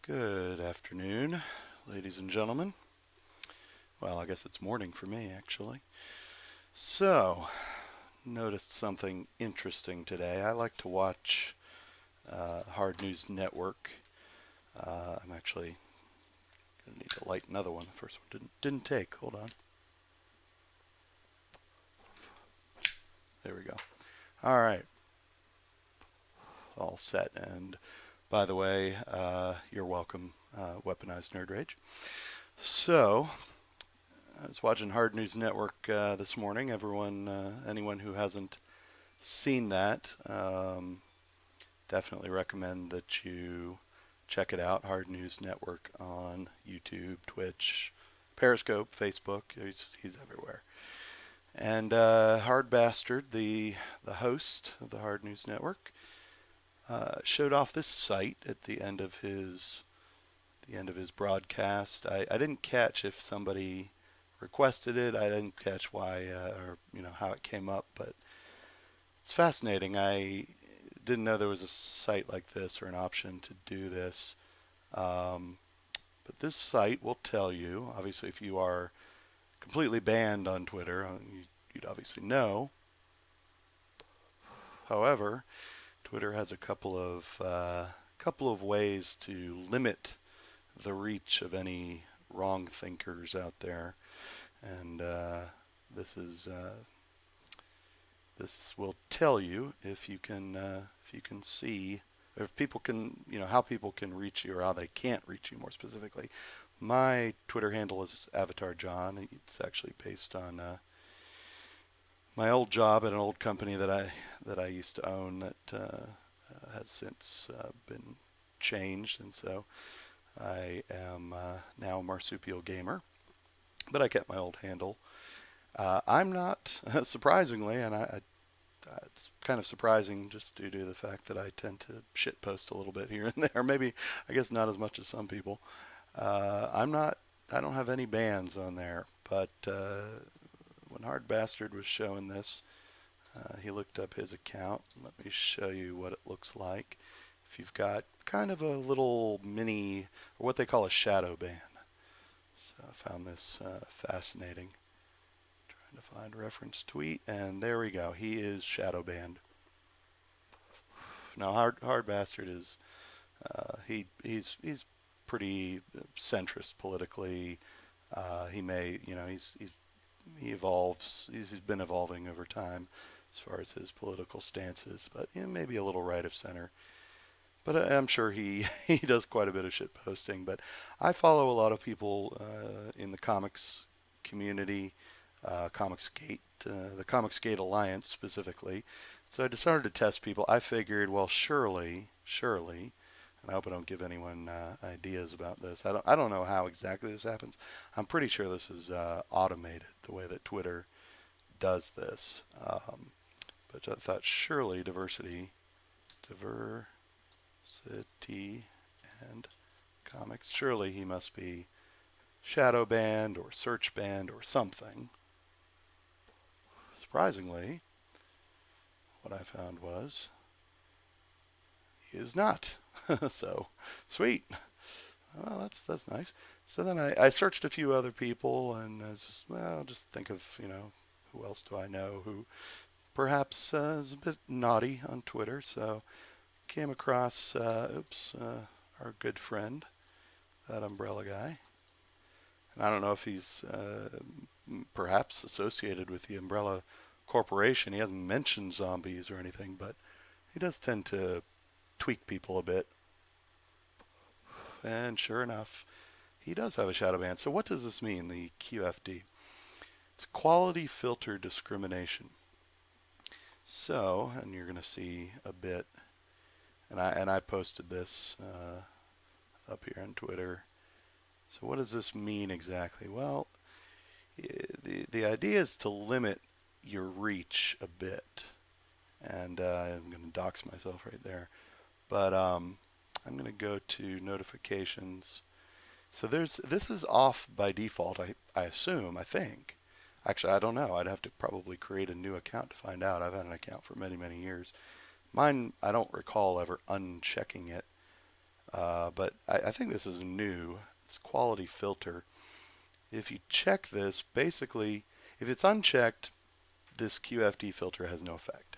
Good afternoon, ladies and gentlemen. Well, I guess it's morning for me, actually. So, noticed something interesting today. I like to watch Hard News Network. I'm actually gonna need to light another one. The first one didn't take. Hold on. There we go. All right, all set. And by the way, you're welcome, Weaponized Nerd Rage. So, I was watching Hard News Network this morning. Anyone who hasn't seen that, definitely recommend that you check it out. Hard News Network on YouTube, Twitch, Periscope, Facebook. He's everywhere. And Hard Bastard, the host of the Hard News Network, showed off this site at the end of his broadcast. I didn't catch if somebody requested it. I didn't catch why or how it came up, but it's fascinating. I didn't know there was a site like this or an option to do this. But this site will tell you, obviously, if you are completely banned on Twitter, you'd obviously know. However, Twitter has a couple of ways to limit the reach of any wrong thinkers out there, and this will tell you if you can see, or if people can, how people can reach you or how they can't reach you more specifically. My Twitter handle is Avatar John. It's actually based on my old job at an old company that I used to own that has since been changed, and so I am now a marsupial gamer, but I kept my old handle. I'm not, surprisingly, and it's kind of surprising just due to the fact that I tend to shitpost a little bit here and there. Maybe, I guess not as much as some people. I don't have any bans on there, but when Hard Bastard was showing this, he looked up his account. Let me show you what it looks like. If you've got kind of a little mini, or what they call a shadow ban. So I found this fascinating. Trying to find a reference tweet, and there we go. He is shadow banned. Now, Hard Bastard is he's pretty centrist politically. He may, he evolves. He's been evolving over time as far as his political stances, but maybe a little right of center. But I'm sure he he does quite a bit of shit posting. But I follow a lot of people in the comics community, Comicsgate, the Comicsgate Alliance specifically. So I decided to test people. I figured, well, surely, and I hope I don't give anyone ideas about this. I don't know how exactly this happens. I'm pretty sure this is automated, the way that Twitter does this. But I thought surely diversity and comics. Surely he must be shadow banned or search banned or something. Surprisingly, what I found was he is not. So sweet. Well, that's nice. So then I searched a few other people, and I was just think of who else do I know who perhaps is a bit naughty on Twitter. So came across our good friend, that umbrella guy. And I don't know if he's perhaps associated with the Umbrella Corporation. He hasn't mentioned zombies or anything, but he does tend to tweak people a bit. And sure enough, he does have a shadow ban. So what does this mean, the QFD? It's quality filter discrimination. So, and you're going to see a bit, and I posted this up here on Twitter. So what does this mean exactly? Well, the idea is to limit your reach a bit, and I'm going to dox myself right there. But I'm going to go to notifications. So this is off by default, I assume, I think. Actually, I don't know. I'd have to probably create a new account to find out. I've had an account for many, many years. Mine, I don't recall ever unchecking it. but I think this is new. It's quality filter. If you check this, basically, if it's unchecked, this QFD filter has no effect.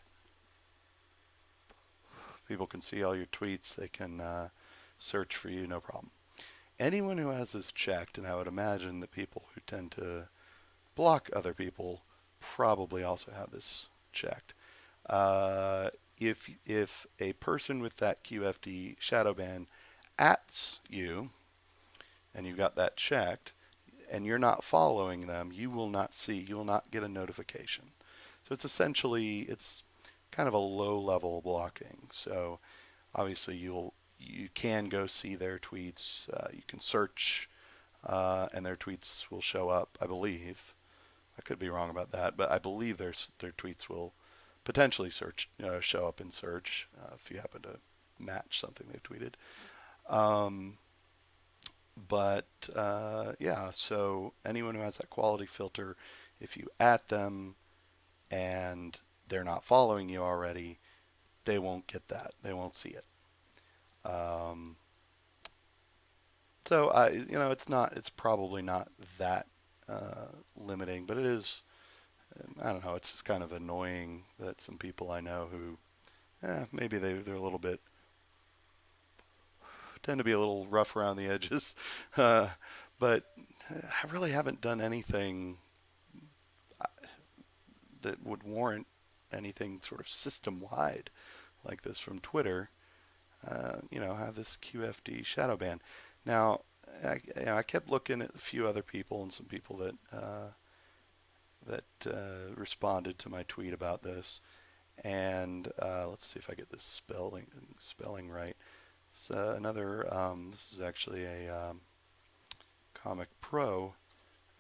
People can see all your tweets. They can search for you, no problem. Anyone who has this checked, and I would imagine that people who tend to block other people probably also have this checked. If a person with that QFD shadow ban ats you, and you've got that checked, and you're not following them, you will not get a notification. So it's essentially, it's kind of a low level blocking. So obviously you can go see their tweets. You can search, and their tweets will show up, I believe. I could be wrong about that, but I believe their tweets will potentially show up in search if you happen to match something they tweeted. Um, yeah, so anyone who has that quality filter, if you at them and they're not following you already, they won't get that. They won't see it. Um, so it's probably not that limiting, but it is. I don't know. It's just kind of annoying that some people I know who, maybe they're a little bit, tend to be a little rough around the edges, but I really haven't done anything that would warrant anything sort of system-wide like this from Twitter. Have this QFD shadow ban. Now, I kept looking at a few other people and some people that responded to my tweet about this, and let's see if I get this spelling right. It's another. This is actually a Comic Pro,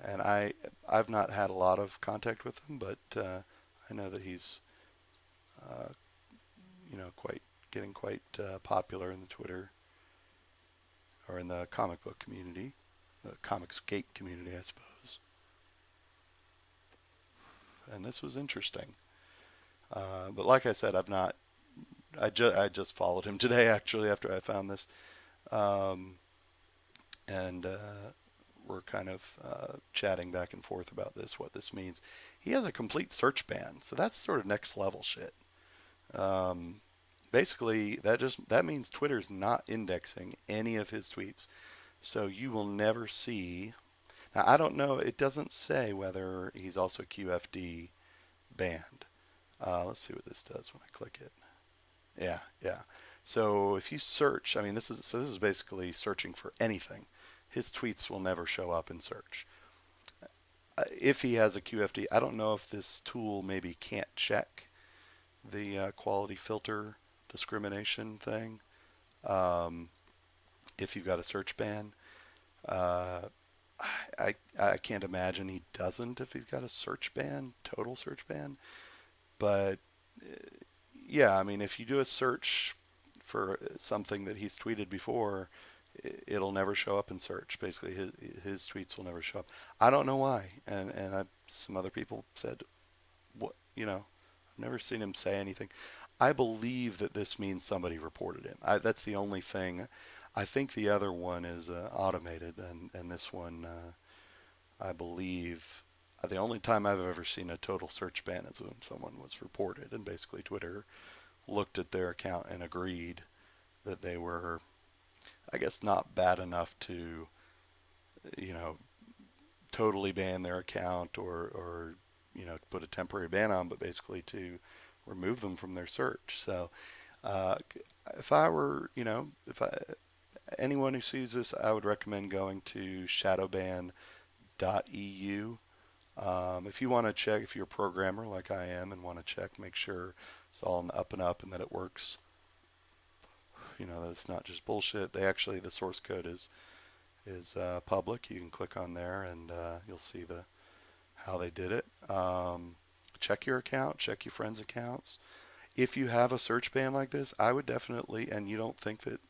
and I've not had a lot of contact with him, but I know that he's uh, getting quite popular in the Twitter or in the comic book community, the Comicsgate community, I suppose. And this was interesting. But like I said, I just followed him today actually after I found this, um, and we're kind of chatting back and forth about what this means. He has a complete search ban, so that's sort of next level shit. Um, Basically, that means Twitter's not indexing any of his tweets, so you will never see. Now I don't know. It doesn't say whether he's also QFD banned. Let's see what this does when I click it. Yeah, yeah. So if you search, I mean, this is basically searching for anything. His tweets will never show up in search. If he has a QFD, I don't know if this tool maybe can't check the quality filter discrimination thing. Um, if you've got a search ban, uh, I can't imagine he doesn't if he's got a search ban, total search ban. But yeah, I mean, if you do a search for something that he's tweeted before, it'll never show up in search. Basically, his tweets will never show up. I don't know why, and some other people said, what I've never seen him say anything. I believe that this means somebody reported him. That's the only thing. I think the other one is automated, and this one, I believe, the only time I've ever seen a total search ban is when someone was reported, and basically Twitter looked at their account and agreed that they were, I guess, not bad enough to, you know, totally ban their account or put a temporary ban on, but basically to remove them from their search. So uh, if I were, if I anyone who sees this, I would recommend going to shadowban.eu. If you want to check, if you're a programmer like I am and want to check, make sure it's all in the up and up and that it works. That it's not just bullshit. The source code is public. You can click on there and you'll see how they did it. Check your account, check your friends' accounts. If you have a search ban like this, I would definitely, and you don't think that,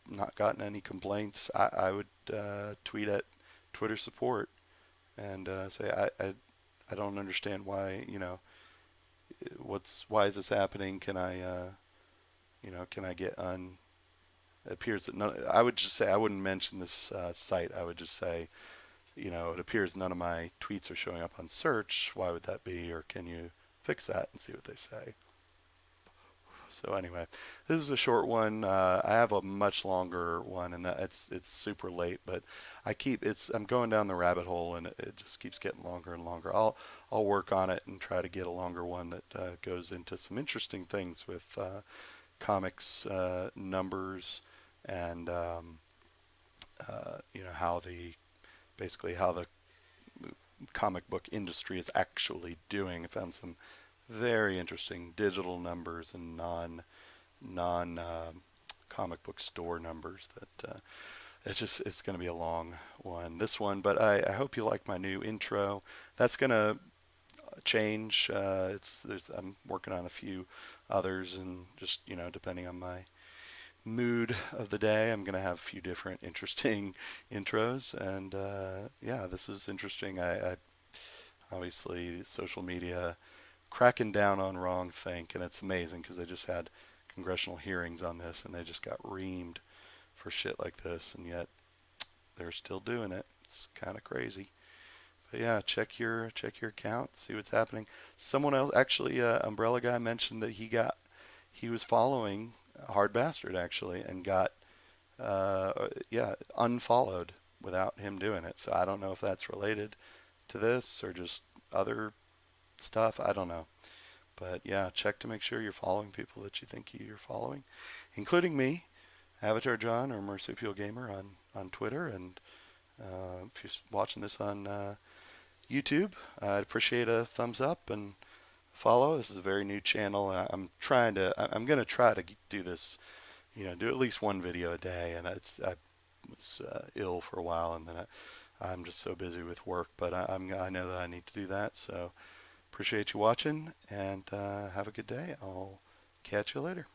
not gotten any complaints, I would tweet at Twitter support and say, I don't understand why, why is this happening? Can I get appears that none, I would just say I wouldn't mention this site. I would just say, it appears none of my tweets are showing up on search. Why would that be? Or can you fix that and see what they say? So anyway, this is a short one. I have a much longer one, and that it's super late, but I'm going down the rabbit hole, and it just keeps getting longer and longer. I'll work on it and try to get a longer one that goes into some interesting things with comics numbers and how the basically how the comic book industry is actually doing. I found some very interesting digital numbers and non comic book store numbers that it's going to be a long one, this one, but I hope you like my new intro. That's going to change. I'm working on a few others, and just depending on my mood of the day, I'm going to have a few different interesting intros. And yeah, this is interesting. I obviously social media cracking down on wrongthink, and it's amazing because they just had congressional hearings on this, and they just got reamed for shit like this, and yet they're still doing it. It's kind of crazy. But yeah, check your account, see what's happening. Someone else, actually, Umbrella Guy mentioned that he was following Hard Bastard actually, and got unfollowed without him doing it. So I don't know if that's related to this or just other stuff. I don't know. But yeah, check to make sure you're following people that you think you're following, including me, Avatar John or Marsupial Gamer on Twitter. And if you're watching this on YouTube, I'd appreciate a thumbs up and follow. This is a very new channel, and I'm going to try to do this, do at least one video a day. And I was ill for a while, and then I'm just so busy with work, but I know that I need to do that. So appreciate you watching, and have a good day. I'll catch you later.